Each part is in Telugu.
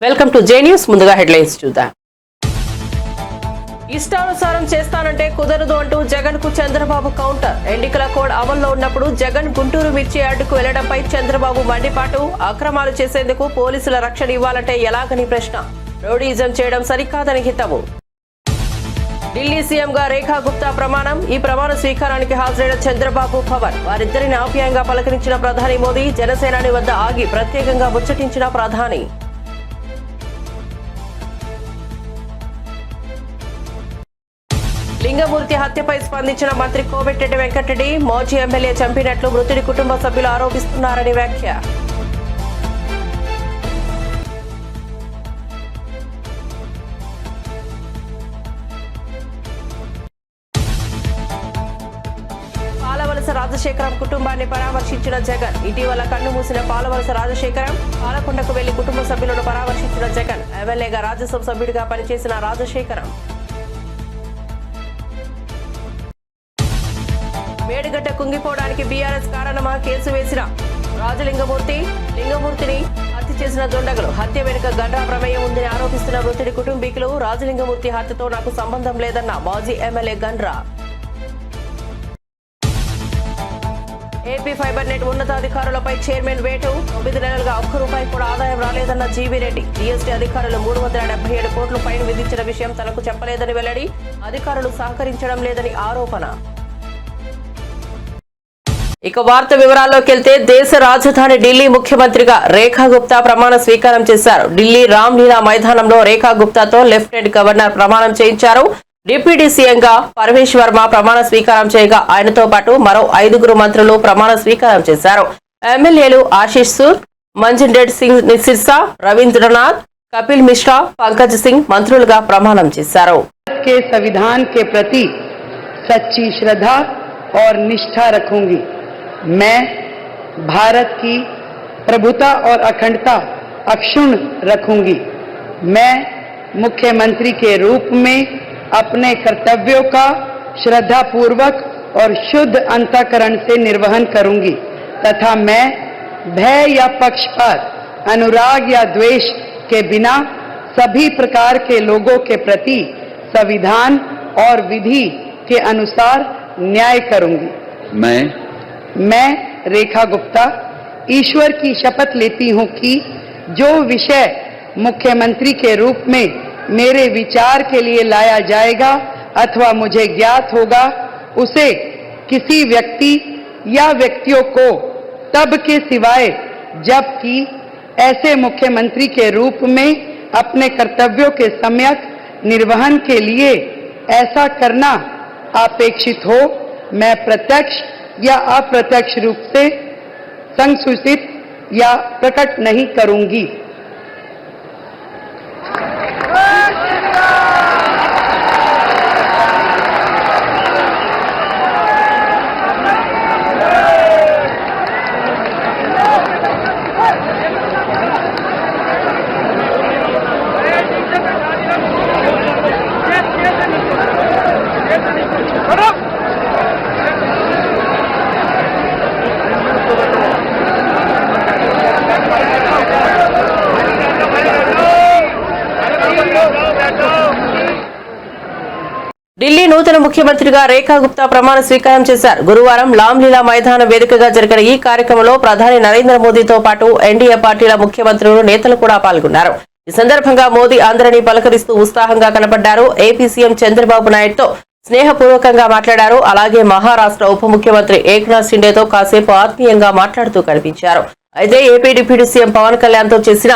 Welcome to J news. ముందుగా హెడ్లైన్స్ చూద్దాం. ఇష్టానుసారం చేస్తానంటే కుదరదు అంటూ జగన్ కు చంద్రబాబు కౌంటర్. ఎన్నికల కోడ్ అమల్లో ఉన్నప్పుడు జగన్ గుంటూరు మిర్చి యార్డుకు వెళ్లడంపై చంద్రబాబు మండిపాటు. అక్రమాలు చేసేందుకు పోలీసుల రక్షణ ఇవ్వాలంటే ఎలాగని ప్రశ్న. రౌడీజం చేయడం సరికాదని హితవు. ఢిల్లీ సీఎంగా రేఖా గుప్తా ప్రమాణం. ఈ ప్రమాణ స్వీకారానికి హాజరైన చంద్రబాబు, పవన్ వారిద్దరిని ఆప్యాయంగా పలకరించిన ప్రధాని మోదీ. జనసేనాని వద్ద ఆగి ప్రత్యేకంగా ముచ్చటించిన ప్రధాని. లింగమూర్తి హత్యపై స్పందించిన మంత్రి కోమటిరెడ్డి వెంకటరెడ్డి. మాజీ ఎమ్మెల్యే చంపినట్లు మృతుడి కుటుంబ సభ్యులు ఆరోపిస్తున్నారని వ్యాఖ్య. పాలవలస రాజశేఖరం కుటుంబాన్ని పరామర్శించిన జగన్. ఇటీవల కన్ను మూసిన పాలవలస రాజశేఖరం. పాలకొండకు వెళ్లి కుటుంబ సభ్యులను పరామర్శించిన జగన్. ఎమ్మెల్యేగా రాజ్యసభ సభ్యుడిగా పనిచేసిన రాజశేఖరం. మేడిగడ్డ కుంగిపోవడానికి బీఆర్ఎస్ కారణమా? కేసు వేసిన లింగమూర్తిని హత్య చేసిన దుండగులు. హత్య వెనుక గండ్రా ప్రమేయం ఉందని ఆరోపిస్తున్న మృతుడి కుటుంబీకులు. రాజలింగమూర్తి హత్యతో నాకు సంబంధం లేదన్న మాజీ MLA Gandra. AP fiber net ఉన్నతాధికారులపై చైర్మన్ వేటు. 9 నెలలుగా ₹1 కూడా ఆదాయం రాలేదన్న జీవీరెడ్డి. జీఎస్టీ అధికారులు 377 కోట్లు ఫైన్ విధించిన విషయం తనకు చెప్పలేదని వెల్లడి. అధికారులు సహకరించడం లేదని ఆరోపణ. ఇక వార్త వివరాల్లోకి వెళ్తే, దేశ రాజధాని ఢిల్లీ ముఖ్యమంత్రిగా రేఖా గుప్తా ప్రమాణ స్వీకారం చేశారు. ఢిల్లీ రామ్లీలా మైదానంలో రేఖా గుప్తాతో లెఫ్టినెంట్ గవర్నర్ ప్రమాణం చేయించారు. డిప్యూటీ సీఎంగా పరమేశ్ వర్మ ప్రమాణ స్వీకారం చేయగా ఆయనతో పాటు మరో 5 మంత్రులు ప్రమాణ స్వీకారం చేశారు. ఎమ్మెల్యేలు ఆశీష్ సూర్, మంజిండర్ సింగ్ సిర్సా, రవీంద్రనాథ్, కపిల్ మిశ్రా, పంకజ్ సింగ్ మంత్రులుగా ప్రమాణం చేశారు. संविधान के प्रति सच्ची श्रद्धा और निष्ठा रखूंगी। मैं भारत की प्रभुता और अखंडता अक्षुण्ण रखूंगी। मैं मुख्यमंत्री के रूप में अपने कर्तव्यों का श्रद्धापूर्वक और शुद्ध अंतःकरण से निर्वहन करूंगी तथा मैं भय या पक्षपात, अनुराग या द्वेष के बिना सभी प्रकार के लोगों के प्रति संविधान और विधि के अनुसार न्याय करूंगी। मैं रेखा गुप्ता ईश्वर की शपथ लेती हूं कि जो विषय मुख्यमंत्री के रूप में मेरे विचार के लिए लाया जाएगा अथवा मुझे ज्ञात होगा, उसे किसी व्यक्ति या व्यक्तियों को तब के सिवाय जबकि ऐसे मुख्यमंत्री के रूप में अपने कर्तव्यों के सम्यक निर्वहन के लिए ऐसा करना अपेक्षित हो, मैं प्रत्यक्ष या अप्रत्यक्ष रूप से संसूचित या प्रकट नहीं करूंगी। ఢిల్లీ నూతన ముఖ్యమంత్రిగా రేఖా గుప్తా ప్రమాణ స్వీకారం చేశారు. గురువారం లామ్లీలా మైదానం వేదికగా జరిగిన ఈ కార్యక్రమంలో ప్రధాని నరేంద్ర మోదీతో పాటు ఎన్డీఏ పార్టీల ముఖ్యమంత్రులు, నేతలు కూడా పాల్గొన్నారు. ఈ సందర్భంగా మోదీ అందరినీ పలకరిస్తూ ఉత్సాహంగా కనపడ్డారు. ఏపీ సీఎం చంద్రబాబు నాయుడుతో స్నేహపూర్వకంగా మాట్లాడారు. అలాగే మహారాష్ట్ర ఉప ముఖ్యమంత్రి ఏక్నాథ్ షిండేతో కాసేపు ఆత్మీయంగా మాట్లాడుతూ కనిపించారు. అయితే AP deputy CM Pawan Kalyan తో చేసిన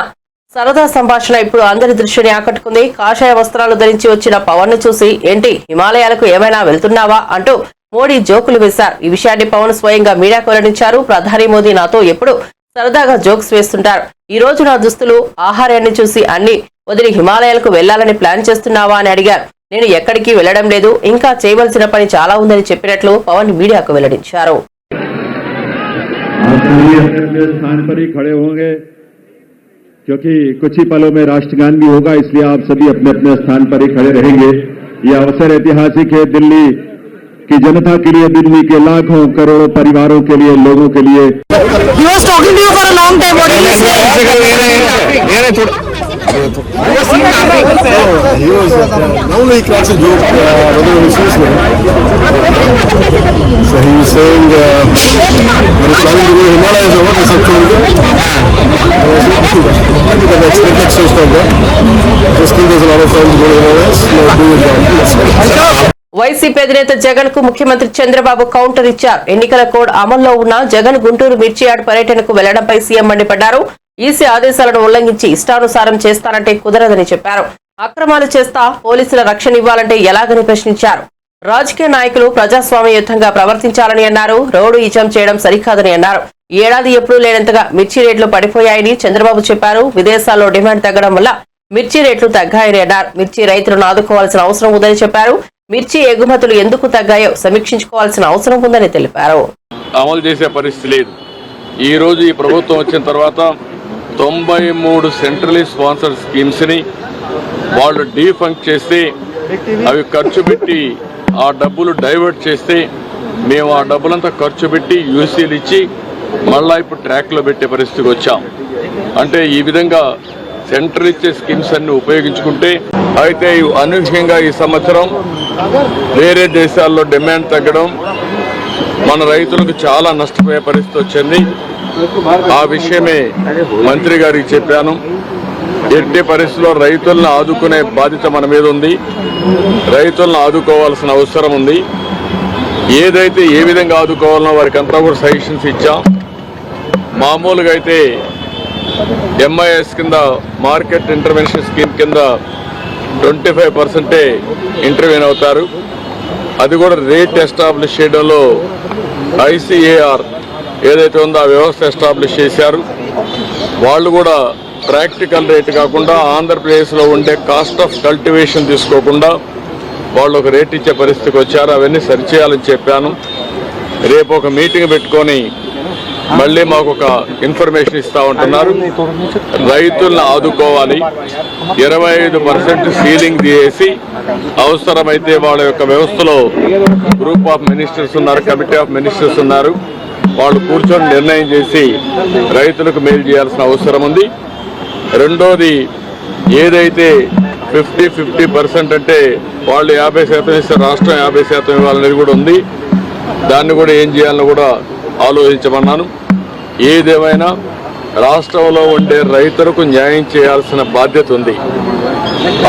సరదా సంభాషణ ఇప్పుడు అందరి దృష్టిని ఆకట్టుకుంది. కాషాయ వస్త్రాలు ధరించి వచ్చిన పవన్ ను చూసి, ఏంటి హిమాలయాలకు ఏమైనా వెళ్తున్నావా అంటూ మోడీ జోకులు వేశారు. ఈ విషయాన్ని పవన్ స్వయంగా మీడియాకు వెల్లడించారు. ప్రధాని మోదీ నాతో ఎప్పుడు సరదాగా జోక్స్ వేస్తుంటారు. ఈ రోజు నా దుస్తులు, ఆహారాన్ని చూసి అన్ని వదిలి హిమాలయాలకు వెళ్లాలని ప్లాన్ చేస్తున్నావా అని అడిగారు. నేను ఎక్కడికి వెళ్లడం లేదు, ఇంకా చేయవలసిన పని చాలా ఉందని చెప్పినట్లు పవన్ మీడియాకు వెల్లడించారు. क्योंकि कुछ ही पलों में राष्ट्रगान भी होगा, इसलिए आप सभी अपने अपने स्थान पर ही खड़े रहेंगे। ये अवसर ऐतिहासिक है दिल्ली की जनता के लिए, दिल्ली के लाखों करोड़ों परिवारों के लिए, लोगों के लिए। He was talking to you for a long time. What did he say? Normally he cracks a joke whether he sees me. So he was saying when he's planning to go to Himalayas or what, I said to him, because I expect next year start there. Just think there's a lot of fun to go to Himalayas. Let's do it. YCP అధినేత జగన్ కు ముఖ్యమంత్రి చంద్రబాబు కౌంటర్ ఇచ్చారు. ఎన్నికల కోడ్ అమల్లో ఉన్న జగన్ గుంటూరు మిర్చియాడ్ పర్యటనకు వెళ్లడంపై సీఎం మండిపడ్డారు. ఈసీ ఆదేశాలను ఉల్లంఘించి ఇష్టానుసారం చేస్తారంటే కుదరదని చెప్పారు. అక్రమాలు చేస్తా పోలీసుల రక్షణ ఇవ్వాలంటే ఎలాగని ప్రశ్నించారు. రాజకీయ నాయకులు ప్రజాస్వామ్యయుతంగా ప్రవర్తించాలని అన్నారు. రోడ్డు ఈజం చేయడం సరికాదని అన్నారు. ఈ ఏడాది ఎప్పుడూ లేనంతగా మిర్చి రేట్లు పడిపోయాయని చంద్రబాబు చెప్పారు. విదేశాల్లో డిమాండ్ తగ్గడం వల్ల మిర్చి రేట్లు తగ్గాయని అన్నారు. మిర్చి రైతులను ఆదుకోవాల్సిన అవసరం ఉందని చెప్పారు. మిర్చి ఎగుమతులు ఎందుకు తగ్గాయో సమీక్షించుకోవాల్సిన అవసరం ఉందని తెలిపారు. అమలు చేసే పరిస్థితి లేదు. ఈ రోజు ఈ ప్రభుత్వం వచ్చిన తర్వాత 93 సెంట్రలీ స్పాన్సర్డ్ స్కీమ్స్ ని వాళ్ళు డీఫంక్ చేస్తే అవి ఖర్చు పెట్టి ఆ డబ్బులు డైవర్ట్ చేస్తే మేము ఆ డబ్బులంతా ఖర్చు పెట్టి యూసీలు ఇచ్చి మళ్ళా ఇప్పుడు ట్రాక్లో పెట్టే పరిస్థితికి వచ్చాం. అంటే ఈ విధంగా సెంట్రల్ ఇచ్చే స్కీమ్స్ అన్ని ఉపయోగించుకుంటే అయితే అనూహ్యంగా ఈ సంవత్సరం వేరే దేశాల్లో డిమాండ్ తగ్గడం మన రైతులకు చాలా నష్టపోయే పరిస్థితి వచ్చింది. ఆ విషయమే మంత్రి గారికి చెప్పాను. ఎట్టి పరిస్థితుల్లో రైతులను ఆదుకునే బాధ్యత మన మీద ఉంది. రైతులను ఆదుకోవాల్సిన అవసరం ఉంది. ఏదైతే ఏ విధంగా ఆదుకోవాలనో వారికి అంతా కూడా సజెషన్స్ ఇచ్చాం. మామూలుగా అయితే ఎంఐఎస్ కింద మార్కెట్ ఇంటర్వెన్షన్ స్కీమ్ కింద 25% ఇంటర్వ్యూన్ అవుతారు. అది కూడా రేట్ ఎస్టాబ్లిష్ చేయడంలో ఐసీఏఆర్ ఏదైతే ఉందో ఆ వ్యవస్థ ఎస్టాబ్లిష్ చేశారు. వాళ్ళు కూడా ప్రాక్టికల్ రేట్ కాకుండా ఆంధ్రప్రదేశ్లో ఉండే కాస్ట్ ఆఫ్ కల్టివేషన్ తీసుకోకుండా వాళ్ళు ఒక రేట్ ఇచ్చే పరిస్థితికి వచ్చారు. అవన్నీ సరిచేయాలని చెప్పాను. రేపు ఒక మీటింగ్ పెట్టుకొని మళ్ళీ మాకు ఒక ఇన్ఫర్మేషన్ ఇస్తా ఉంటున్నారు. రైతులను ఆదుకోవాలి. 25% సీలింగ్ తీసేసి అవసరమైతే వాళ్ళ యొక్క వ్యవస్థలో గ్రూప్ ఆఫ్ మినిస్టర్స్ ఉన్నారు, కమిటీ ఆఫ్ మినిస్టర్స్ ఉన్నారు. వాళ్ళు కూర్చొని నిర్ణయం చేసి రైతులకు మేలు చేయాల్సిన అవసరం ఉంది. రెండోది ఏదైతే 50% అంటే వాళ్ళు 50% ఇస్తే రాష్ట్రం 50% ఇవ్వాలనేది కూడా ఉంది. దాన్ని కూడా ఏం చేయాలని కూడా ఆలోచించమన్నాను. ఏదేమైనా రాష్ట్రంలో ఉండే రైతులకు న్యాయం చేయాల్సిన బాధ్యత ఉంది.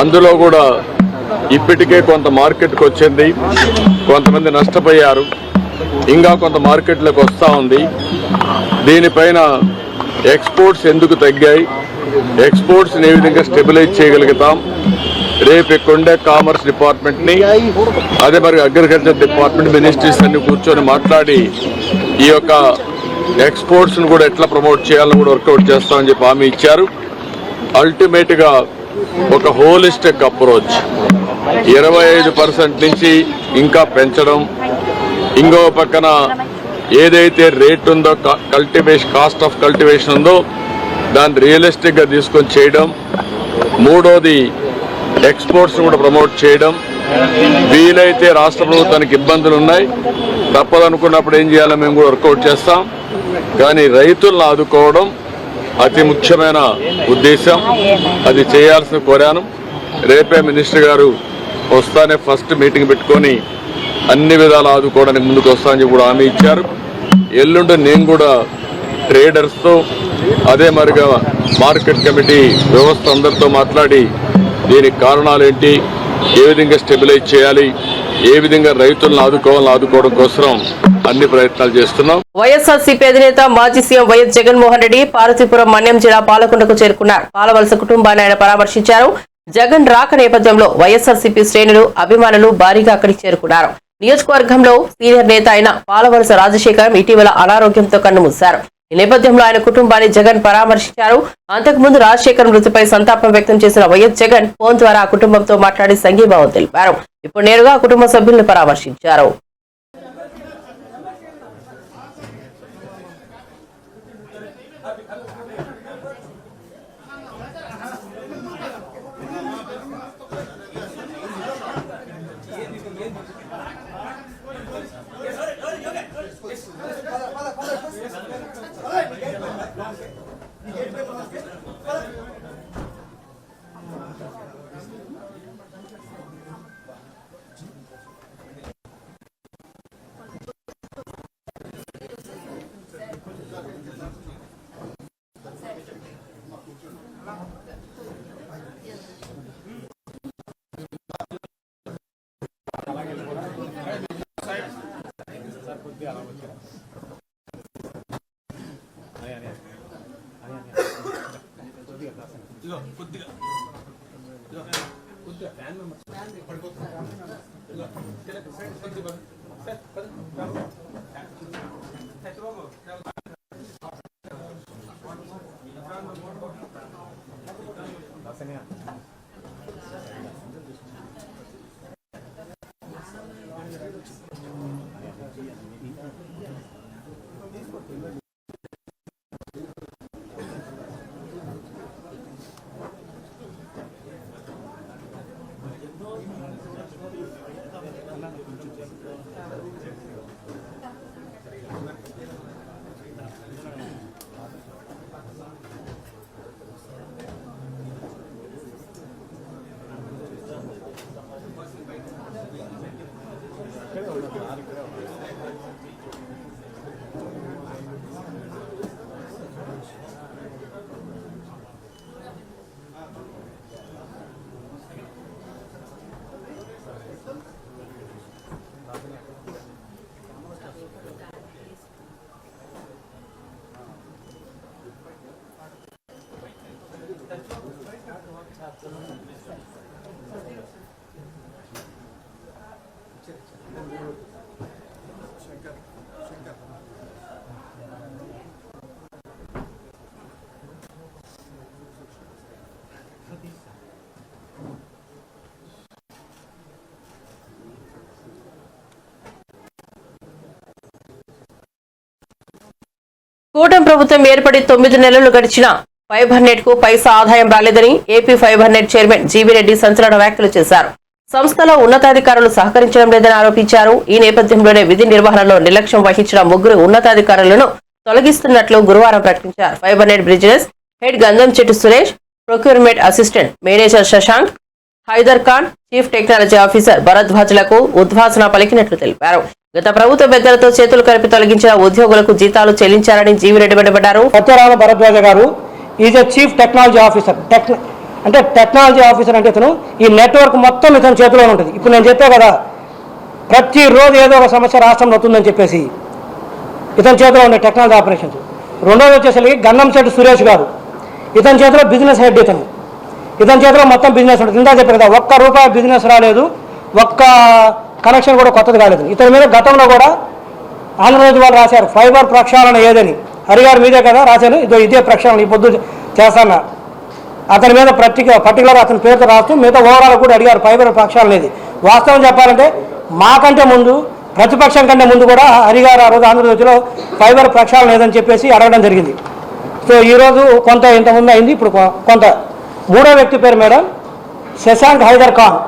అందులో కూడా ఇప్పటికే కొంత మార్కెట్కి వచ్చింది, కొంతమంది నష్టపోయారు, ఇంకా కొంత మార్కెట్లోకి వస్తూ ఉంది. దీనిపైన ఎక్స్పోర్ట్స్ ఎందుకు తగ్గాయి, ఎక్స్పోర్ట్స్ని ఏ విధంగా స్టెబిలైజ్ చేయగలుగుతాం. రేపు ఇక్కడుండే కామర్స్ డిపార్ట్మెంట్ని అదే మరి అగ్రికల్చర్ డిపార్ట్మెంట్ మినిస్ట్రీస్ అన్ని కూర్చొని మాట్లాడి ఈ యొక్క ఎక్స్పోర్ట్స్ను కూడా ఎట్లా ప్రమోట్ చేయాలని కూడా వర్కౌట్ చేస్తామని చెప్పి హామీ ఇచ్చారు. అల్టిమేట్గా ఒక హోలిస్టిక్ అప్రోచ్ 25% నుంచి ఇంకా పెంచడం, ఇంకో పక్కన ఏదైతే రేట్ ఉందో కాస్ట్ ఆఫ్ కల్టివేషన్ ఉందో దాన్ని రియలిస్టిక్గా తీసుకొని చేయడం. మూడోది ఎక్స్పోర్ట్స్ కూడా ప్రమోట్ చేయడం. వీలైతే రాష్ట్ర ప్రభుత్వానికి ఇబ్బందులు ఉన్నాయి, తప్పదనుకున్నప్పుడు ఏం చేయాలో మేము కూడా వర్కౌట్ చేస్తాం. కానీ రైతులను ఆదుకోవడం అతి ముఖ్యమైన ఉద్దేశం. అది చేయాల్సిన కోరాను. రేపే మినిస్టర్ గారు వస్తానే ఫస్ట్ మీటింగ్ పెట్టుకొని అన్ని విధాలు ఆదుకోవడానికి ముందుకు వస్తానని కూడా హామీ ఇచ్చారు. ఎల్లుండి నేను కూడా ట్రేడర్స్తో అదే మరిగా మార్కెట్ కమిటీ వ్యవస్థ అందరితో మాట్లాడి దీనికి కారణాలు ఏంటి, ఏ విధంగా స్టెబిలైజ్ చేయాలి, ఏ విధంగా రైతులను ఆదుకోవడం కోసం అన్ని ప్రయత్నాలు చేస్తున్నాం. వైఎస్ఆర్సీపీ అధినేత మాజీ సీఎం వైఎస్ జగన్మోహన్ రెడ్డి పార్వతీపురం మన్యం జిల్లా పాలకొండకు చేరుకున్నారు. పాలవలస కుటుంబాన్ని ఆయన పరామర్శించారు. జగన్ రాక నేపథ్యంలో వైఎస్ఆర్సీపీ శ్రేణులు, అభిమానులు భారీగా అక్కడికి చేరుకున్నారు. నియోజకవర్గంలో సీనియర్ నేత అయిన పాలవలస రాజశేఖరం ఇటీవల అనారోగ్యంతో కన్నుమూశారు. ఈ నేపథ్యంలో ఆయన కుటుంబాన్ని జగన్ పరామర్శించారు. అంతకుముందు రాజశేఖర్ మృతిపై సంతాపం వ్యక్తం చేసిన వైఎస్ జగన్ ఫోన్ ద్వారా ఆ కుటుంబంతో మాట్లాడి సంఘీభావం తెలిపారు. ఇప్పుడు నేరుగా కుటుంబ సభ్యులను పరామర్శించారు. కూటమి ప్రభుత్వం ఏర్పడి 9 నెలలు గడిచిన ఫైబర్ నెట్ కు పైసా ఆదాయం రాలేదని ఏపీ ఫైబర్ నెట్ చైర్మన్ జీవీరెడ్డి సంచలన వ్యాఖ్యలు చేశారు. సంస్థలో ఉన్నతాధికారులు సహకరించడం లేదని ఆరోపించారు. ఈ నేపథ్యంలోనే విధి నిర్వహణలో నిర్లక్ష్యం వహించిన 3 ఉన్నతాధికారులను తొలగిస్తున్నట్లు గురువారం ప్రకటించారు. Fiber net business head Gandhamchettu Suresh, procurement assistant manager Shashank, Haidar Khan, chief technology officer భరద్వాజ్లకు ఉద్వాసన పలికినట్లు తెలిపారు. గత ప్రభుత్వ పెద్దలతో చేతులు కలిపి తొలగించిన ఉద్యోగులకు జీతాలు చెల్లించారని జీవిరెడ్డి మండిపడ్డారు. సత్యరామ భరద్వాజ గారు is a chief technology officer. Technology officer అంటే ఇతను ఈ నెట్వర్క్ మొత్తం ఇతని చేతిలో ఉంటుంది. ఇప్పుడు నేను చెప్పే కదా, ప్రతిరోజు ఏదో ఒక సమస్య రాష్ట్రంలో అవుతుందని చెప్పేసి ఇతని చేతిలో ఉండే టెక్నాలజీ ఆపరేషన్స్. రెండోది వచ్చేసరికి గంధంశెట్టి సురేష్ గారు, ఇతని చేతిలో బిజినెస్ హెడ్. ఇతని చేతిలో మొత్తం బిజినెస్ ఉంటుంది. ఇందా చెప్పే కదా, ₹1 బిజినెస్ రాలేదు, ఒక్క కనెక్షన్ కూడా కొత్తది కాలేదు. ఇతని మీద గతంలో కూడా ఆంధ్రప్రదేశ్ వాళ్ళు రాశారు ఫైబర్ ప్రక్షాళన ఏదని. హరిగారు మీదే కదా రాశాను, ఇదే ప్రక్షాళన ఈ పొద్దు చేస్తాను. అతని మీద పర్టికులర్ అతని పేరుతో రాస్తూ మిగతా ఓవరాల్ కూడా అడిగారు ఫైబర్ ప్రక్షాళన ఏది. వాస్తవం చెప్పాలంటే మాకంటే ముందు, ప్రతిపక్షం కంటే ముందు కూడా హరిగారు ఆ రోజు ఆంధ్రప్రదేశ్లో ఫైబర్ ప్రక్షాళన ఏదని చెప్పేసి అడగడం జరిగింది. సో ఈరోజు కొంత ఇంతకుముందు అయింది, ఇప్పుడు కొంత. మూడో వ్యక్తి పేరు మేడం శశాంక్ హైదర్ ఖాన్.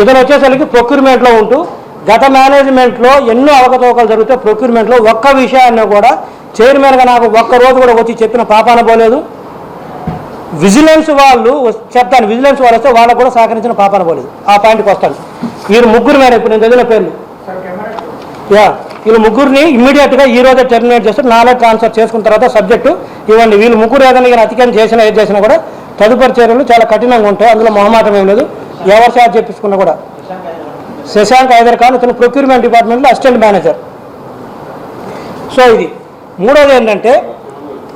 ఇతను వచ్చేసరికి ప్రొక్యూర్మెంట్లో ఉంటూ గత మేనేజ్మెంట్లో ఎన్నో అవకతవకలు జరిగితే ప్రొక్యూర్మెంట్లో ఒక్క విషయాన్ని కూడా చైర్మన్గా నాకు ఒక్కరోజు కూడా వచ్చి చెప్పిన పాపాన పోలేదు. విజిలెన్స్ వాళ్ళు చెప్తాను, విజిలెన్స్ వాళ్ళు వస్తే వాళ్ళకు కూడా సహకరించిన పాపాన పోలేదు. ఆ పాయింట్కి వస్తాను. వీరు 3 మేడం, ఇప్పుడు నేను చదివిన పేర్లు, వీళ్ళు 3ని ఇమ్మీడియట్గా ఈ రోజే టెర్మినేట్ చేస్తూ నాలెడ్జ్ ట్రాన్స్ఫర్ చేసుకున్న తర్వాత సబ్జెక్టు ఇవ్వండి. వీళ్ళు 3 ఏదైనా అతిక్రమం చేసినా ఏది చేసినా కూడా తదుపరి చర్యలు చాలా కఠినంగా ఉంటాయి. అందులో మొహమాటం ఏం లేదు. ఎవరు చార్జ్ చెప్పించుకున్నా కూడా. శశాంక్ హైదర్ ఖాన్ ఇతను ప్రొక్యూర్మెంట్ డిపార్ట్మెంట్లో అసిస్టెంట్ మేనేజర్. సో ఇది. మూడోది ఏంటంటే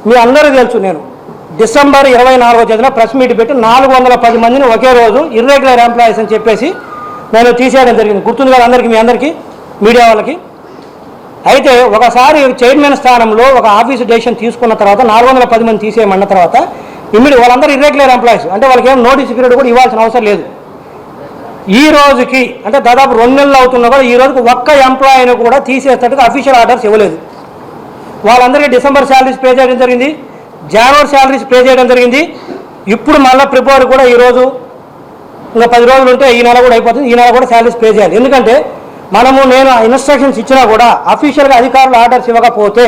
మీ అందరూ తెలుసు, నేను డిసెంబర్ 24వ తేదీన ప్రెస్ మీట్ పెట్టి 410 మందిని ఒకే రోజు ఇర్రెగ్యులర్ ఎంప్లాయీస్ అని చెప్పేసి నేను తీసేయడం జరిగింది. గుర్తుంది కదా అందరికీ, మీ అందరికీ, మీడియా వాళ్ళకి. అయితే ఒకసారి చైర్మన్ స్థానంలో ఒక ఆఫీసు డెసిషన్ తీసుకున్న తర్వాత 410 మంది తీసేయమన్న తర్వాత వాళ్ళందరూ ఇర్రెగ్యులర్ ఎంప్లాయీస్, అంటే వాళ్ళకి ఏం నోటీస్ పీరియడ్ కూడా ఇవ్వాల్సిన అవసరం లేదు. ఈ రోజుకి అంటే దాదాపు 2 నెలలు అవుతున్నా కూడా ఈ రోజుకి ఒక్క ఎంప్లాయీని కూడా తీసేటట్టుగా అఫీషియల్ ఆర్డర్స్ ఇవ్వలేదు. వాళ్ళందరికీ డిసెంబర్ శాలరీస్ పే చేయడం జరిగింది, జనవరి శాలరీస్ పే చేయడం జరిగింది. ఇప్పుడు మళ్ళీ ఫిబ్రవరి కూడా ఈరోజు ఇంకా 10 రోజులు ఉంటే ఈ నెల కూడా అయిపోతుంది. ఈ నెల కూడా శాలరీస్ పే చేయాలి. ఎందుకంటే నేను ఇన్స్ట్రక్షన్స్ ఇచ్చినా కూడా అఫీషియల్గా అధికారులు ఆర్డర్స్ ఇవ్వకపోతే,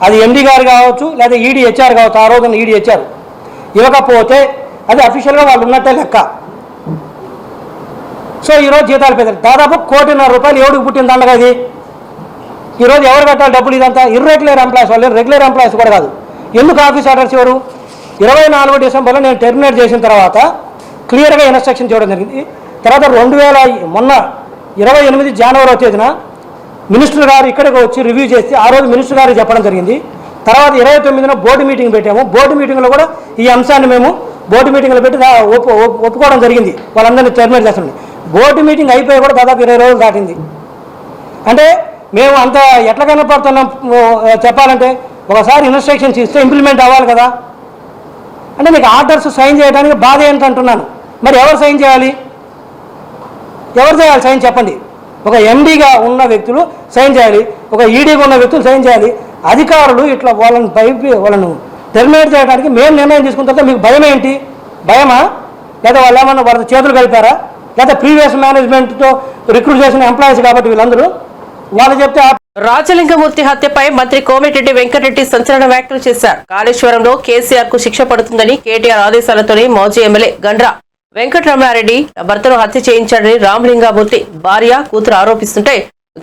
అది ఎండీ గారు కావచ్చు లేదా ఈడీ హెచ్ఆర్ కావచ్చు, ఆ రోజున ఈడీ హెచ్ఆర్ ఇవ్వకపోతే అది అఫీషియల్గా వాళ్ళు ఉన్నట్టే లెక్క. సో ఈరోజు జీతాలు పెంచారు. దాదాపు ₹1.5 కోటి ఎవడికి పుట్టిన దండగా ఇది? ఈరోజు ఎవరు కట్టాలి డబ్బులు? ఇదంతా ఇర్రెగ్యులర్ ఎంప్లాయీస్ వాళ్ళు, రెగ్యులర్ ఎంప్లాయీస్ కూడా కాదు. ఎందుకు ఆఫీస్ ఆర్డర్స్ ఇవ్వరు? 24 డిసెంబర్లో నేను టెర్మినేట్ చేసిన తర్వాత క్లియర్గా ఇన్స్ట్రక్షన్ చేయడం జరిగింది. తర్వాత మొన్న 28 జనవరి తేదీన మినిస్టర్ గారు ఇక్కడికి వచ్చి రివ్యూ చేసి ఆ రోజు మినిస్టర్ గారికి చెప్పడం జరిగింది. తర్వాత 29న బోర్డు మీటింగ్ పెట్టాము. బోర్డు మీటింగ్లో కూడా ఈ అంశాన్ని మేము బోర్డు మీటింగ్లో పెట్టి ఒప్పుకోవడం జరిగింది, వాళ్ళందరినీ టెర్మినేట్ చేస్తుంది. బోర్డు మీటింగ్ అయిపోయి కూడా దాదాపు 20 రోజులు దాటింది. అంటే మేము అంత ఎట్లా కనపడుతున్నాం చెప్పాలంటే, ఒకసారి ఇన్స్ట్రక్షన్స్ ఇస్తే ఇంప్లిమెంట్ అవ్వాలి కదా. అంటే మీకు ఆర్డర్స్ సైన్ చేయడానికి బాధ ఏంటంటున్నాను. మరి ఎవరు సైన్ చేయాలి? ఎవరు చేయాలి సైన్ చెప్పండి? ఒక ఎండీగా ఉన్న వ్యక్తులు సైన్ చేయాలి, ఒక ఈడీగా ఉన్న వ్యక్తులు సైన్ చేయాలి. అధికారులు ఇట్లా వాళ్ళను టెర్మినేట్ చేయడానికి మేము నిర్ణయం తీసుకున్న తర్వాత మీకు భయం ఏంటి? భయమా? లేదా వాళ్ళు ఏమన్నా వాళ్ళ చేతులు కలిపారా? లేదా ప్రీవియస్ మేనేజ్మెంట్తో రిక్రూట్ చేసిన ఎంప్లాయీస్ కాబట్టి వీళ్ళందరూ వాళ్ళు చెప్తే. రాజలింగమూర్తి హత్యపై మంత్రి కోమటిరెడ్డి వెంకటరెడ్డి సంచలన వ్యాఖ్యలు చేశారు. కాళేశ్వరంలో కేసీఆర్ కు శిక్ష పడుతుందని కేటీఆర్ ఆదేశాలతోనే మాజీ ఎమ్మెల్యే గండ్ర వెంకటరమణారెడ్డి భర్తను హత్య చేయించాడని రామలింగమూర్తి భార్య కూతురు ఆరోపిస్తుంటే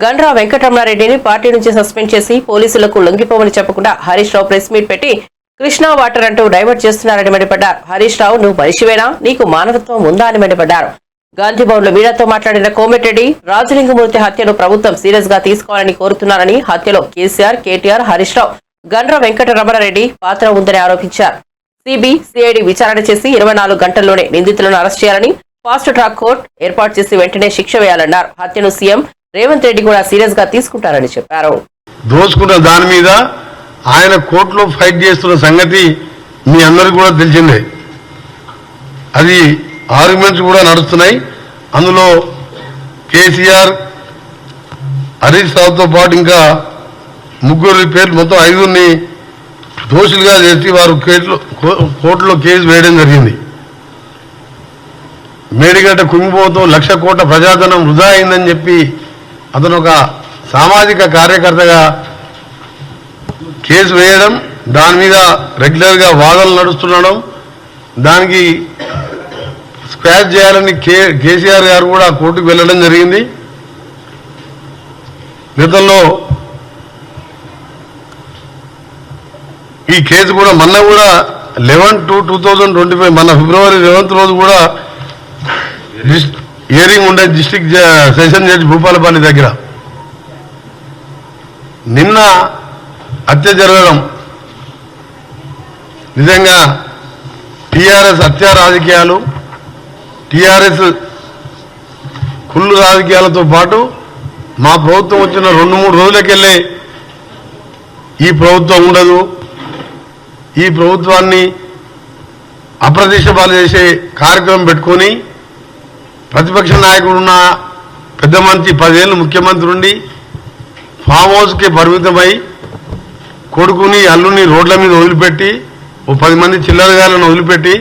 గండ్ర వెంకటరమణారెడ్డిని పార్టీ నుంచి సస్పెండ్ చేసి పోలీసులకు లొంగిపోవని చెప్పకుండా హరీష్ రావు ప్రెస్ మీట్ పెట్టి కృష్ణా వాటర్ అంటూ డైవర్ట్ చేస్తున్నారని మండిపడ్డారు. హరీష్ రావు నువ్వు మనిషివేనా? నీకు మానవత్వం ఉందా అని మండిపడ్డారు. గాంధీభవన్లో మీడియాతో మాట్లాడిన కోమటిరెడ్డి రాజలింగమూర్తి హత్యను ప్రభుత్వం సీరియస్ గా తీసుకోవాలని కోరుతున్నారని, హత్యలో కేసీఆర్, కేటీఆర్, హరీష్ రావు, గండ్ర వెంకటరమణారెడ్డి పాత్ర ఉందని ఆరోపించారు. సిఐడి విచారణ చేసి 24 గంటల్లోనే నిందితులను అరెస్ట్ చేయాలని, ఫాస్ట్ ట్రాక్ కోర్టు ఏర్పాటు చేసి వెంటనే శిక్ష వేయాలన్నారు. హత్యను సీఎం రేవంత్ రెడ్డి కూడా సీరియస్ గా తీసుకుంటారని చెప్పారు. దోచుకున్న దాని మీద ఆయన కోర్టులో ఫైట్ చేస్తున్న సంగతి మీ అందరికీ కూడా తెలిసిందే. అది ఆర్గ్యుమెంట్స్ కూడా నడుస్తున్నాయి. అందులో కేసీఆర్, హరీష్ రావుతో పాటు ఇంకా 3 పేర్లు, మొత్తం 5 దోషులుగా చేసి వారు కోర్టులో కేసు వేయడం జరిగింది. మేడిగడ్డ కుంగిపోతూ 1,00,000 కోట్ల ప్రజాధనం వృధా అయిందని చెప్పి అతను ఒక సామాజిక కార్యకర్తగా కేసు వేయడం, దాని మీద రెగ్యులర్గా వాదనలు నడుస్తుండడం, దానికి స్క్వాష్ చేయాలని కేసీఆర్ గారు కూడా కోర్టుకు వెళ్లడం జరిగింది. గతంలో ఈ కేసు కూడా మొన్న కూడా 11/2/2025 మన ఫిబ్రవరి 11th రోజు కూడా హియరింగ్ ఉండే డిస్ట్రిక్ట్ సెషన్ జడ్జి భూపాలపల్లి దగ్గర. నిన్న హత్య జరగడం నిజంగా టీఆర్ఎస్ హత్యా రాజకీయాలు, టీఆర్ఎస్ కుళ్ళు రాజకీయాలతో పాటు మా ప్రభుత్వం వచ్చిన 2-3 రోజులకెళ్ళే ఈ ప్రభుత్వం ఉండదు, ఈ ప్రభుత్వాన్ని అప్రతిష్టపాలు చేసే కార్యక్రమం పెట్టుకొని ప్రతిపక్ష నాయకుడున్న పెద్ద మంత్రి 10 ఏళ్ళు ముఖ్యమంత్రి ఉండి ఫామ్ హౌస్కి పరిమితమై కొడుకుని అల్లుని రోడ్ల మీద వదిలిపెట్టి 10 మంది చిల్లరగాలను వదిలిపెట్టి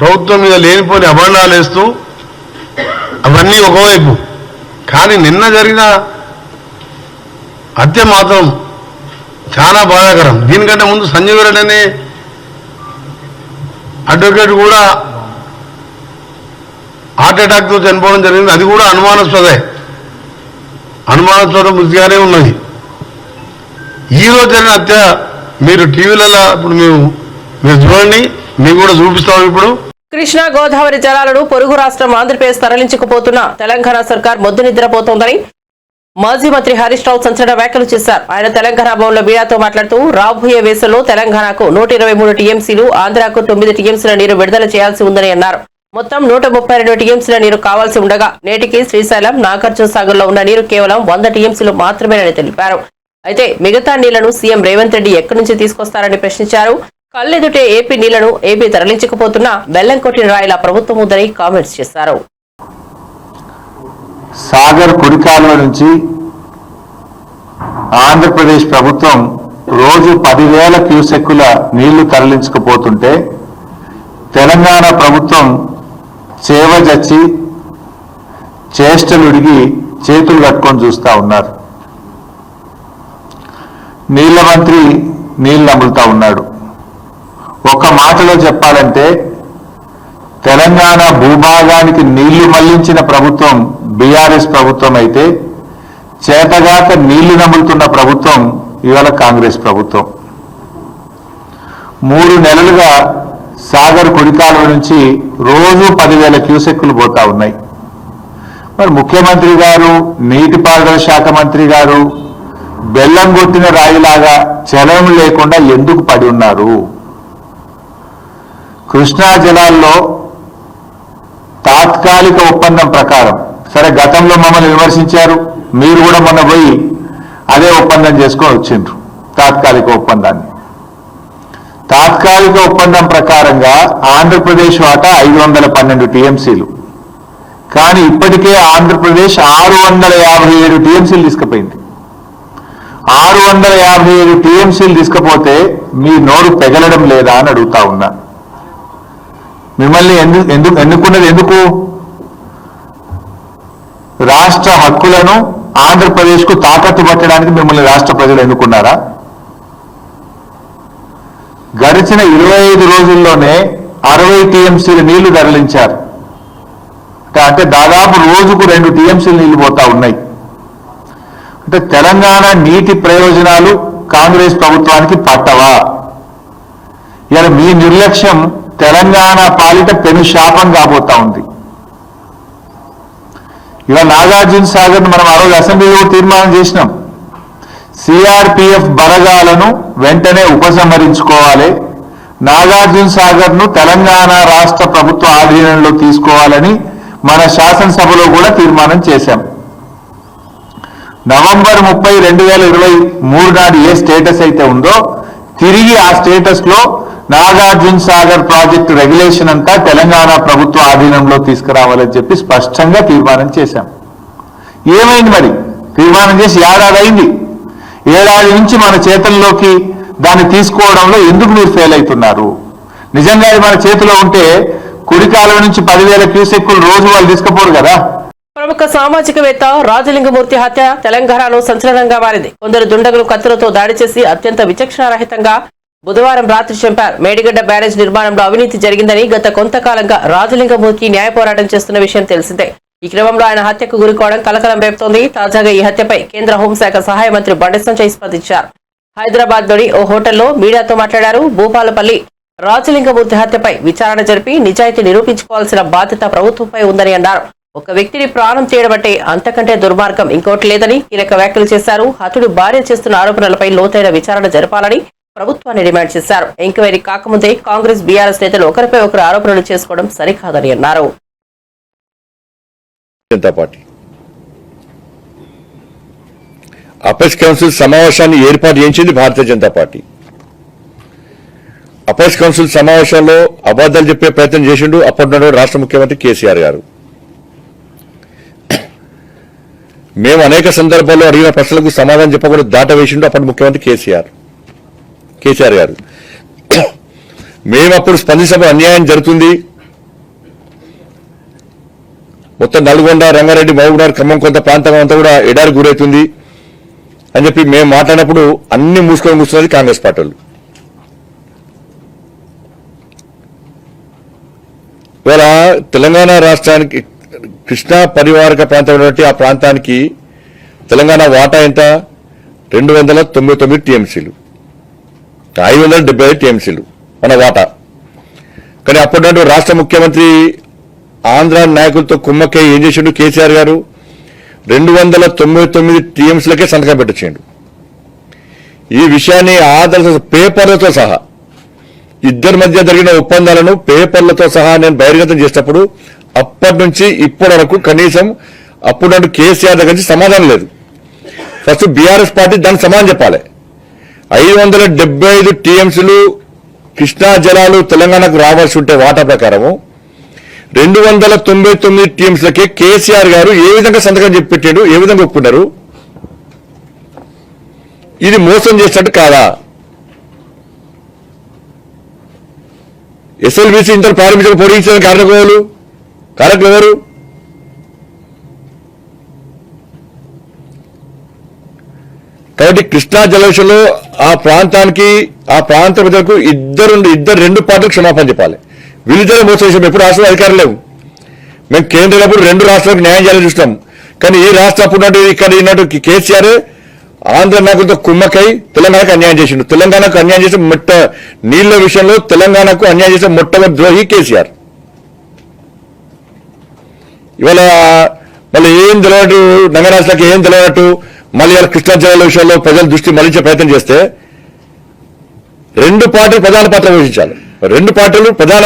ప్రభుత్వం మీద లేనిపోని అభండాలు వేస్తూ అవన్నీ ఒకవైపు. కానీ నిన్న జరిగిన హత్య మాత్రం చాలా బాధాకరం. దీనికంటే ముందు సంజీవ్ రెడ్డి అనే అడ్వకేట్ కూడా హార్ట్ అటాక్తో చనిపోవడం జరిగింది. అది కూడా అనుమానాస్పద మృతిగానే ఉన్నది. ఈ రోజు జరిగిన హత్య మీరు టీవీలలో ఇప్పుడు మీరు చూడండి, మీకు కూడా చూపిస్తాం. ఇప్పుడు కృష్ణా గోదావరి జలాలను పొరుగు రాష్ట్రం ఆంధ్రప్రదేశ్ తరలించకపోతున్నా తెలంగాణ సర్కార్ మొద్దు నిద్రపోతోందని మాజీ మంత్రి హరీష్ రావు సంచలన వ్యాఖ్యలు చేశారు. ఆయన తెలంగాణ భవన్లో మీడియాతో మాట్లాడుతూ రాబోయే వేసవిలో తెలంగాణకు 123 టీఎంసీలు, ఆంధ్రాకు 9 టీఎంసీల నీరు విడుదల చేయాల్సి ఉందని అన్నారు. మొత్తం 132 టీఎంసీల నీరు కావాల్సి ఉండగా నేటికి శ్రీశైలం, నాగార్జున సాగర్లో ఉన్న నీరు కేవలం 100 టీఎంసీలు మాత్రమేనని తెలిపారు. అయితే మిగతా నీళ్లను సీఎం రేవంత్ రెడ్డి ఎక్కడి నుంచి తీసుకొస్తారని ప్రశ్నించారు. కళ్ళెదుటే ఏపీ నీళ్లను ఏపీ తరలించకపోతున్నా బెల్లం కొట్టిన రాయిలా ప్రభుత్వం ఉందని కామెంట్స్ చేశారు. సాగర్ కుడికాలువ నుంచి ఆంధ్రప్రదేశ్ ప్రభుత్వం రోజు 10,000 క్యూసెక్కుల నీళ్లు తరలించకపోతుంటే తెలంగాణ ప్రభుత్వం చేవజచ్చి చేష్టలుడిగి చేతులు కట్టుకొని చూస్తా ఉన్నారు. నీళ్ల మంత్రి నీళ్లు అమ్ములుతా ఉన్నాడు. ఒక మాటలో చెప్పాలంటే తెలంగాణ భూభాగానికి నీళ్లు మళ్లించిన ప్రభుత్వం బీఆర్ఎస్ ప్రభుత్వం అయితే చేతగాక నీళ్లు నములుతున్న ప్రభుత్వం ఇవాళ కాంగ్రెస్ ప్రభుత్వం. 3 నెలలుగా సాగర్ కుడికాలువ నుంచి రోజు 10,000 క్యూసెక్కులు పోతా ఉన్నాయి. మరి ముఖ్యమంత్రి గారు, నీటిపారుదల శాఖ మంత్రి గారు బెల్లం కొట్టిన రాయిలాగా చలనం లేకుండా ఎందుకు పడి ఉన్నారు? కృష్ణా జలాల్లో తాత్కాలిక ఒప్పందం ప్రకారం, సరే గతంలో మమ్మల్ని విమర్శించారు, మీరు కూడా మొన్న పోయి అదే ఒప్పందం చేసుకొని వచ్చిండ్రు. తాత్కాలిక ఒప్పందాన్ని, తాత్కాలిక ఒప్పందం ప్రకారంగా ఆంధ్రప్రదేశ్ వాటా 512 టీఎంసీలు. కానీ ఇప్పటికే ఆంధ్రప్రదేశ్ 657 టీఎంసీలు తీసుకుపోయింది. 657 టీఎంసీలు తీసుకపోతే మీ నోరు పెగలడం లేదా అని అడుగుతా ఉన్నా. మిమ్మల్ని ఎన్నుకున్నది ఎందుకు? రాష్ట్ర హక్కులను ఆంధ్రప్రదేశ్కు తాకట్టు పట్టడానికి మిమ్మల్ని రాష్ట్ర ప్రజలు ఎన్నుకున్నారా? గడిచిన 25 రోజుల్లోనే 60 టీఎంసీల నీళ్లు తరలించారు. అంటే దాదాపు రోజుకు 2 టీఎంసీలు నీళ్లు పోతా ఉన్నాయి. అంటే తెలంగాణ నీటి ప్రయోజనాలు కాంగ్రెస్ ప్రభుత్వానికి పట్టవా? ఇలా మీ నిర్లక్ష్యం తెలంగాణ పాలిట పెను శాపం కాబోతా ఉంది. ఇవాళ నాగార్జున సాగర్ మనం ఆ రోజు అసెంబ్లీలో తీర్మానం చేసినాం. సిఆర్పిఎఫ్ బలగాలను వెంటనే ఉపసంహరించుకోవాలి, నాగార్జున సాగర్ ను తెలంగాణ రాష్ట్ర ప్రభుత్వ ఆధీనంలో తీసుకోవాలని మన శాసనసభలో కూడా తీర్మానం చేశాం. నవంబర్ 30, 2023 నాడు ఏ స్టేటస్ అయితే ఉందో తిరిగి ఆ స్టేటస్ లో నాగార్జున సాగర్ ప్రాజెక్టు రెగ్యులేషన్ అంతా తెలంగాణ ప్రభుత్వ ఆధీనంలో తీసుకురావాలని చెప్పి స్పష్టంగా తీర్మానం చేశాం. ఏమైంది మరి? తీర్మానం చేసి ఏడాది అయింది. ఏడాది నుంచి మన చేతుల్లోకి దాన్ని తీసుకోవడంలో ఎందుకు మీరు ఫెయిల్ అవుతున్నారు? నిజంగా అది మన చేతిలో ఉంటే కుడికాలం నుంచి 10,000 క్యూసెక్కులు రోజు వాళ్ళు తీసుకుపోరు కదా. ప్రముఖ సామాజికవేత్త రాజలింగమూర్తి హత్య తెలంగాణలో సంచలనంగా మారింది. కొందరు దుండగులు కత్తులతో దాడి చేసి అత్యంత విచక్షణారహితంగా బుధవారం రాత్రి చంపారు. మేడిగడ్డ బ్యారేజ్ నిర్మాణంలో అవినీతి జరిగిందని గత కొంతకాలంగా రాజలింగమూర్తి న్యాయ పోరాటం చేస్తున్న విషయం తెలిసిందే. ఈ క్రమంలో ఆయన హత్యకు గురికావడం కలకలం రేపుతోంది. తాజాగా ఈ హత్యపై కేంద్ర హోంశాఖ సహాయ మంత్రి బండి సంజయ్ స్పందించారు. హైదరాబాద్ లోని ఓ హోటల్లో మీడియాతో మాట్లాడారు. భూపాలపల్లి రాజలింగమూర్తి హత్యపై విచారణ జరిపి నిజాయితీ నిరూపించుకోవాల్సిన బాధ్యత ప్రభుత్వంపై ఉందని అన్నారు. ఒక వ్యక్తిని ప్రాణం తీయడం అంటే అంతకంటే దుర్మార్గం ఇంకోటి లేదని కీలక వ్యాఖ్యలు చేశారు. హతుడు భార్య చేస్తున్న ఆరోపణలపై లోతైన విచారణ జరపాలని ప్రభుత్వాన్ని డిమాండ్ చేశారు. ఎంక్వైరీ కాకముందే కాంగ్రెస్, బీఆర్ఎస్ నేతలు ఒకరిపై ఒకరు ఆరోపణలు చేసుకోవడం సరికాదని అన్నారు. అపెక్స్ కౌన్సిల్ సమావేశాన్ని ఏర్పాటు చేయించింది Bharatiya Janata party. Apex council సమావేశంలో అబద్దాలు చెప్పే ప్రయత్నం చేసిండు అప్పటి రాష్ట్ర ముఖ్యమంత్రి కేసీఆర్ గారు. మేము అనేక సందర్భాల్లో అడిగిన ప్రశ్నలకు సమాధానం చెప్పకుండా దాట వేసిండు అప్పటి ముఖ్యమంత్రి కేసీఆర్ గారు. మేము అప్పుడు స్పందించినప్పుడు అన్యాయం జరుగుతుంది, మొత్తం నల్గొండ, రంగారెడ్డి, మహబూబ్నగర్, ఖమ్మం కొంత ప్రాంతం అంతా కూడా ఎడారి గురవుతుంది అని చెప్పి మేము మాట్లాడినప్పుడు అన్ని మూసుకొని కూర్చున్నది కాంగ్రెస్ పార్టీ వాళ్ళు. ఇవాళ తెలంగాణ రాష్ట్రానికి కృష్ణా పరివారక ప్రాంతం ఆ ప్రాంతానికి తెలంగాణ వాటా ఎంత? 299 టీఎంసీలు, 575 టీఎంసీలు మన వాటా. కానీ అప్పటి రాష్ట్ర ముఖ్యమంత్రి ఆంధ్ర నాయకులతో కుమ్మక్కై ఏం చేసిండు కేసీఆర్ గారు? 299 టీఎంసీలకే సంతకం పెట్టొచ్చిండు. ఈ విషయాన్ని ఆధార పేపర్లతో సహా ఇద్దరి మధ్య జరిగిన ఒప్పందాలను పేపర్లతో సహా నేను బహిర్గతం చేసినప్పుడు అప్పటి నుంచి ఇప్పటి వరకు కనీసం అప్పుడు కేసీఆర్ దగ్గర నుంచి సమాధానం లేదు. ఫస్ట్ బీఆర్ఎస్ పార్టీ దానికి సమాధానం చెప్పాలి. 575 టీఎంసీలు కృష్ణా జలాలు తెలంగాణకు రావాల్సి ఉంటే వాటా ప్రకారము 299 టీఎంసీలకే కేసీఆర్ గారు ఏ విధంగా సంతకం చెప్పి పెట్టాడు? ఏ విధంగా ఒప్పుకున్నారు? ఇది మోసం చేసినట్టు కాదా? ఎస్ఎల్బీసీ ఇంటర్ ప్రారంభించక పొడిగించడానికి కారకులు ఎవరు? కాబట్టి కృష్ణా జలాశయంలో ఆ ప్రాంతానికి, ఆ ప్రాంత ప్రజలకు రెండు పార్టీలకు క్షమాపణ చెప్పాలి. వీళ్ళిద్దరే మోసం చేసాం. ఎప్పుడు రాష్ట్రంలో అధికారం లేవు. మేము కేంద్రంలో 2 రాష్ట్రాలకు న్యాయం చేయాలని చూస్తాం. కానీ ఈ రాష్ట్ర ఇక్కడ ఉన్నట్టు కేసీఆర్ ఆంధ్ర నాయకులతో కుమ్మకై తెలంగాణకు అన్యాయం చేసిండు. తెలంగాణకు అన్యాయం చేసే నీళ్ల విషయంలో తెలంగాణకు అన్యాయం చేసే మొట్టమొదటి ద్రోహి కేసీఆర్. ఇవాళ మళ్ళీ ఏం తెలియనట్టు నగరాష్ట్రాలకు ఏం తెలియనట్టు మళ్ళీ ఇవాళ కృష్ణా జిల్లాల విషయంలో ప్రజల దృష్టి మళ్లించే ప్రయత్నం చేస్తే 2 పార్టీలు ప్రధాన పాత్ర వహించాలి. 2 పార్టీలు ప్రధాన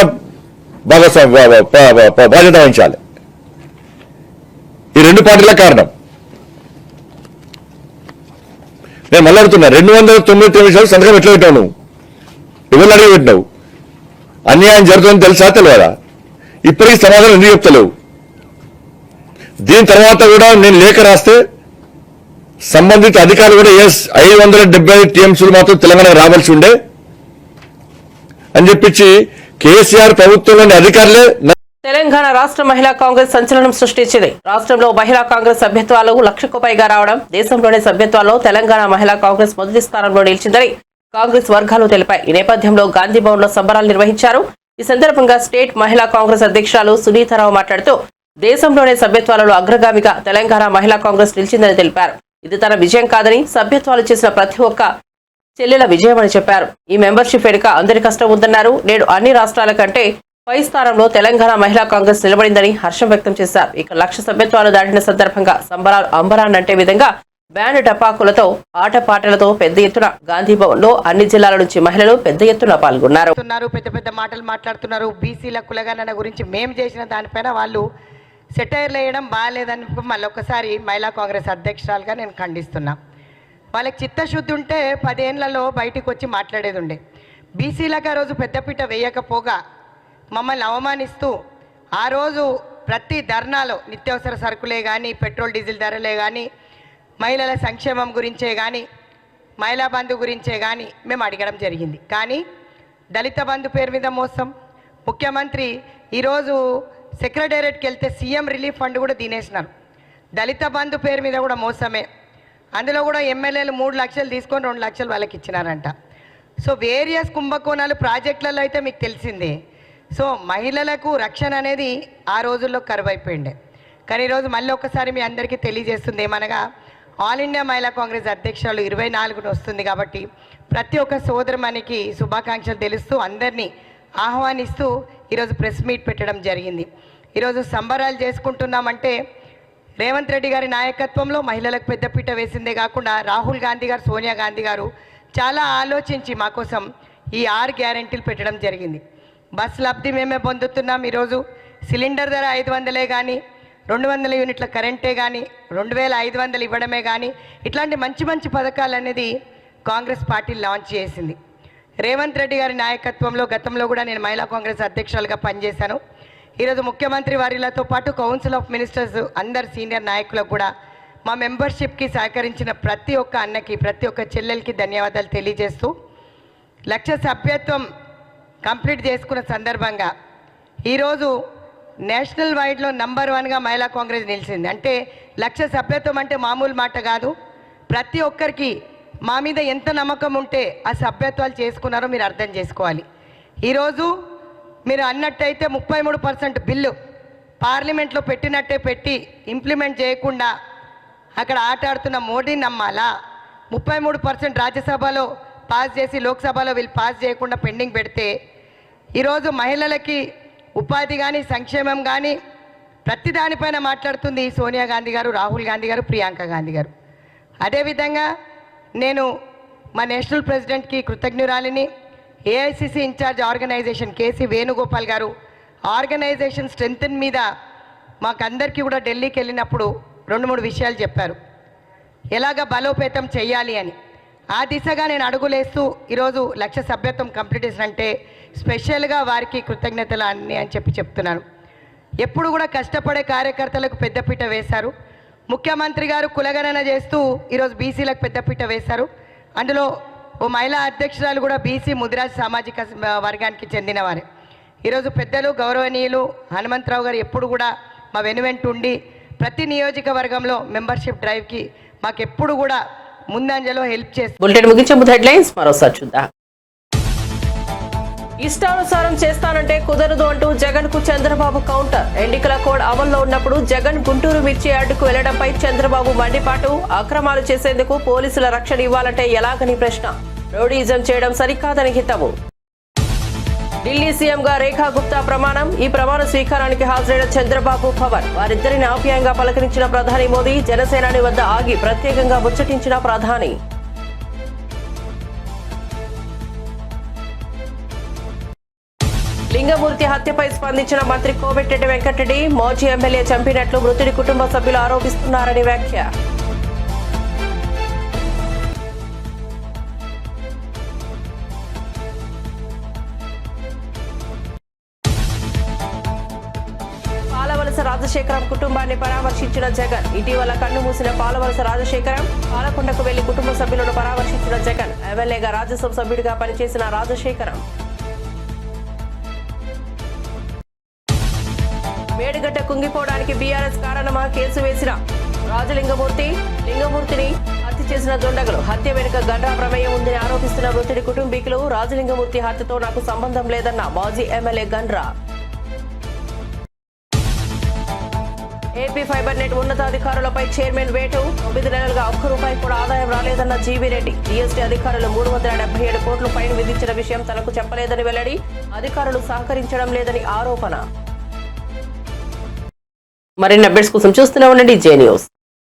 బాధ్యత వహించాలి. ఈ 2 పార్టీల కారణం నేను మళ్ళీ అడుగుతున్నా, 299 నిమిషాలు సంతకం ఎట్లా పెట్టావు నువ్వు? ఎవరిని అడిగి పెట్టినావు? అన్యాయం జరుగుతుందని తెలుసా తెలియదా? ఇప్పటికీ సమాధానం ఎందుకు చెప్తలేవు? దీని తర్వాత కూడా నేను లేఖ రాస్తే సంబంధిత అధికారులు కూడా 575 టీఎంసీలు మాత్రం తెలంగాణకు రావాల్సి ఉండే అని చెప్పించి కేసీఆర్ ప్రభుత్వంలోని అధికారులే. తెలంగాణ రాష్ట్ర మహిళా కాంగ్రెస్ సంచలనం సృష్టించింది. రాష్ట్రంలో మహిళా కాంగ్రెస్ సభ్యత్వాలు 1,00,000కు పైగా రావడం, దేశంలోని సభ్యత్వాల్లో తెలంగాణ మహిళా కాంగ్రెస్ మొదటి స్థానంలో నిలిచిందని కాంగ్రెస్ వర్గాలు తెలిపాయి. ఈ నేపథ్యంలో గాంధీ భవన్ లో సంబరాలు నిర్వహించారు. ఈ సందర్భంగా స్టేట్ మహిళా కాంగ్రెస్ అధ్యక్షురాలు సునీతారావు మాట్లాడుతూ దేశంలోనే సభ్యత్వాలలో అగ్రగామిగా తెలంగాణ మహిళా కాంగ్రెస్ నిలిచిందని తెలిపారు. ఇది తన విజయం కాదని, సభ్యత్వాలు చేసిన ప్రతి ఒక్క చెల్లెల విజయమని చెప్పారు. ఈ మెంబర్షిప్ వెనుక అందరి కష్టం ఉందన్నారు. నేడు అన్ని రాష్ట్రాల కంటే పై స్థానంలో తెలంగాణ మహిళా కాంగ్రెస్ నిలబడిందని హర్షం వ్యక్తం చేశారు. ఇక 1,00,000 సభ్యత్వాలు దాటిన సందర్భంగా సంబరాలు అంబరాన్నంటే విధంగా బ్యాండ్ టపాకులతో ఆటపాటలతో పెద్ద ఎత్తున గాంధీ భవన్ లో అన్ని జిల్లాల నుంచి మహిళలు పెద్ద ఎత్తున పాల్గొన్నారు. పెద్ద పెద్ద మాటలు మాట్లాడుతున్నారు. బీసీల కులగణన గురించి మేము చేసిన దానిపైన వాళ్ళు సెటైర్లు వేయడం బాగాలేదని మళ్ళొకసారి మహిళా కాంగ్రెస్ అధ్యక్షురాలుగా నేను ఖండిస్తున్నా. వాళ్ళకి చిత్తశుద్ధి ఉంటే 10 ఏళ్లలో బయటికి వచ్చి మాట్లాడేది ఉండే. బీసీలకు ఆ రోజు పెద్దపీట వేయకపోగా మమ్మల్ని అవమానిస్తూ ఆ రోజు ప్రతి ధర్నాలో నిత్యావసర సరుకులే కానీ, పెట్రోల్ డీజిల్ ధరలే కానీ, మహిళల సంక్షేమం గురించే కానీ, మహిళా బంధు గురించే కానీ మేము అడగడం జరిగింది. కానీ దళిత బంధు పేరు మీద మోసం. ముఖ్యమంత్రి ఈరోజు సెక్రటేరియట్కి వెళ్తే సీఎం రిలీఫ్ ఫండ్ కూడా తినేసినారు. దళిత బంధు పేరు మీద కూడా మోసమే. అందులో కూడా ఎమ్మెల్యేలు 3 లక్షలు తీసుకొని 2 లక్షలు వాళ్ళకి ఇచ్చినారంట. సో వేరియస్ కుంభకోణాలు ప్రాజెక్టులలో అయితే మీకు తెలిసిందే. సో మహిళలకు రక్షణ అనేది ఆ రోజుల్లో కరువైపోయిండే. కానీ ఈరోజు మళ్ళీ ఒకసారి మీ అందరికీ తెలియజేస్తుంది ఏమనగా, ఆల్ ఇండియా మహిళా కాంగ్రెస్ అధ్యక్షురాలు 24న వస్తుంది కాబట్టి ప్రతి ఒక్క సోదరుమణికి శుభాకాంక్షలు తెలుస్తూ అందరినీ ఆహ్వానిస్తూ ఈరోజు ప్రెస్ మీట్ పెట్టడం జరిగింది. ఈరోజు సంబరాలు చేసుకుంటున్నామంటే రేవంత్ రెడ్డి గారి నాయకత్వంలో మహిళలకు పెద్దపీట వేసిందే కాకుండా రాహుల్ గాంధీ గారు, సోనియా గాంధీ గారు చాలా ఆలోచించి మా కోసం ఈ 6 గ్యారెంటీలు పెట్టడం జరిగింది. బస్ లబ్ధి మేమే పొందుతున్నాం. ఈరోజు సిలిండర్ ధర 500 కానీ, 200 యూనిట్ల కరెంటే కానీ, 2,500 ఇవ్వడమే కానీ, ఇట్లాంటి మంచి మంచి పథకాలు అనేది కాంగ్రెస్ పార్టీ లాంచ్ చేసింది. రేవంత్ రెడ్డి గారి నాయకత్వంలో గతంలో కూడా నేను మహిళా కాంగ్రెస్ అధ్యక్షురాలుగా పనిచేశాను. ఈరోజు ముఖ్యమంత్రి వారిలతో పాటు కౌన్సిల్ ఆఫ్ మినిస్టర్స్ అందరు సీనియర్ నాయకులకు కూడా మా మెంబర్షిప్కి సహకరించిన ప్రతి ఒక్క అన్నకి, ప్రతి ఒక్క చెల్లెలకి ధన్యవాదాలు తెలియజేస్తూ 1,00,000 సభ్యత్వం కంప్లీట్ చేసుకున్న సందర్భంగా ఈరోజు నేషనల్ వైడ్లో నంబర్ 1గా మహిళా కాంగ్రెస్ నిలిచింది. అంటే 1,00,000 సభ్యత్వం అంటే మామూలు మాట కాదు. ప్రతి ఒక్కరికి మా మీద ఎంత నమ్మకం ఉంటే ఆ సభ్యత్వాలు చేసుకున్నారో మీరు అర్థం చేసుకోవాలి. ఈరోజు మీరు అన్నట్టయితే 33% బిల్లు పార్లమెంట్లో పెట్టినట్టే పెట్టి ఇంప్లిమెంట్ చేయకుండా అక్కడ ఆటాడుతున్న మోడీని నమ్మాలా? 33% రాజ్యసభలో పాస్ చేసి లోక్సభలో వీళ్ళు పాస్ చేయకుండా పెండింగ్ పెడితే ఈరోజు మహిళలకి ఉపాధి కానీ, సంక్షేమం కానీ ప్రతి దానిపైన మాట్లాడుతుంది సోనియా గాంధీ గారు, రాహుల్ గాంధీ గారు, ప్రియాంక గాంధీ గారు. అదేవిధంగా నేను మా నేషనల్ ప్రెసిడెంట్కి కృతజ్ఞురాలిని. AICC in-charge organisation KC Venugopal garu organisation strength మీద మాకందరికీ కూడా ఢిల్లీకి వెళ్ళినప్పుడు 2-3 విషయాలు చెప్పారు, ఎలాగ బలోపేతం చేయాలి అని. ఆ దిశగా నేను అడుగులేస్తూ ఈరోజు 1,00,000 సభ్యత్వం కంప్లీట్ చేసినంటే స్పెషల్గా వారికి కృతజ్ఞతలు అన్నీ అని చెప్తున్నాను. ఎప్పుడు కూడా కష్టపడే కార్యకర్తలకు పెద్దపీట వేశారు. ముఖ్యమంత్రి గారు కులగణన చేస్తూ ఈరోజు బీసీలకు పెద్దపీట వేశారు. అందులో ఓ మహిళా అధ్యక్షురాలు కూడా బీసీ ముదిరాజ్ సామాజిక వర్గానికి చెందినవారే. ఈరోజు పెద్దలు గౌరవనీయులు హనుమంతరావు గారు ఎప్పుడు కూడా మా వెనువెంట ఉండి ప్రతి నియోజకవర్గంలో మెంబర్షిప్ డ్రైవ్కి మాకెప్పుడు కూడా ముందంజలో హెల్ప్ చేస్తారు. బులెటిన్ ముగించే ముందు హెడ్లైన్స్ మరోసారి చూద్దాం. ఇష్టానుసారం చేస్తానంటే కుదరదు అంటూ జగన్ కు చంద్రబాబు కౌంటర్. ఎన్నికల కోడ్ అమల్లో ఉన్నప్పుడు జగన్ గుంటూరు మిర్చి యార్డుకు వెళ్లడంపై చంద్రబాబు మండిపాటు. అక్రమాలు చేసేందుకు పోలీసుల రక్షణ ఇవ్వాలంటే ఎలాగని ప్రశ్న. రౌడీజం చేయడం సరికాదని హితవు. ఢిల్లీ సీఎంగా రేఖా గుప్తా ప్రమాణం. ఈ ప్రమాణ స్వీకారానికి హాజరైన చంద్రబాబు, పవన్ వారిద్దరిని ఆప్యాయంగా పలకరించిన ప్రధాని మోదీ. జనసేనాని వద్ద ఆగి ప్రత్యేకంగా ముచ్చటించిన ప్రధాని. లింగమూర్తి హత్యపై స్పందించిన మంత్రి కోమటిరెడ్డి వెంకటరెడ్డి. మాజీ ఎమ్మెల్యే చంపినట్లు మృతుడి కుటుంబ సభ్యులు ఆరోపిస్తున్నారని వ్యాఖ్య. పాలవలస రాజశేఖరం కుటుంబాన్ని పరామర్శించిన జగన్. ఇటీవల కన్ను మూసిన పాలవలస రాజశేఖరం. పాలకొండకు వెళ్లి కుటుంబ సభ్యులను పరామర్శించిన జగన్. ఎమ్మెల్యేగా రాజ్యసభ సభ్యుడిగా పనిచేసిన రాజశేఖరం. మేడిగడ్డ కుంగిపోవడానికి బీఆర్ఎస్ కారణమా? కేసు వేసిన లింగమూర్తిని హత్య చేసిన దుండగులు. హత్య వెనుక గండ్రా ప్రమేయం ఉందని ఆరోపిస్తున్న మృతుడి కుటుంబీకులు. రాజలింగమూర్తి హత్యతో నాకు సంబంధం లేదన్న మాజీ MLA Gandra. AP fiber net ఉన్నతాధికారులపై చైర్మన్ వేటు. 9 నెలలుగా ₹1 కూడా ఆదాయం రాలేదన్న జీవీ రెడ్డి. జీఎస్టీ అధికారులు 377 కోట్లు ఫైన్ విధించిన విషయం తనకు చెప్పలేదని వెల్లడి. అధికారులు సహకరించడం లేదని ఆరోపణ. మరిన్ని అప్డేట్స్ కోసం చూస్తూనే ఉండండి జే న్యూస్.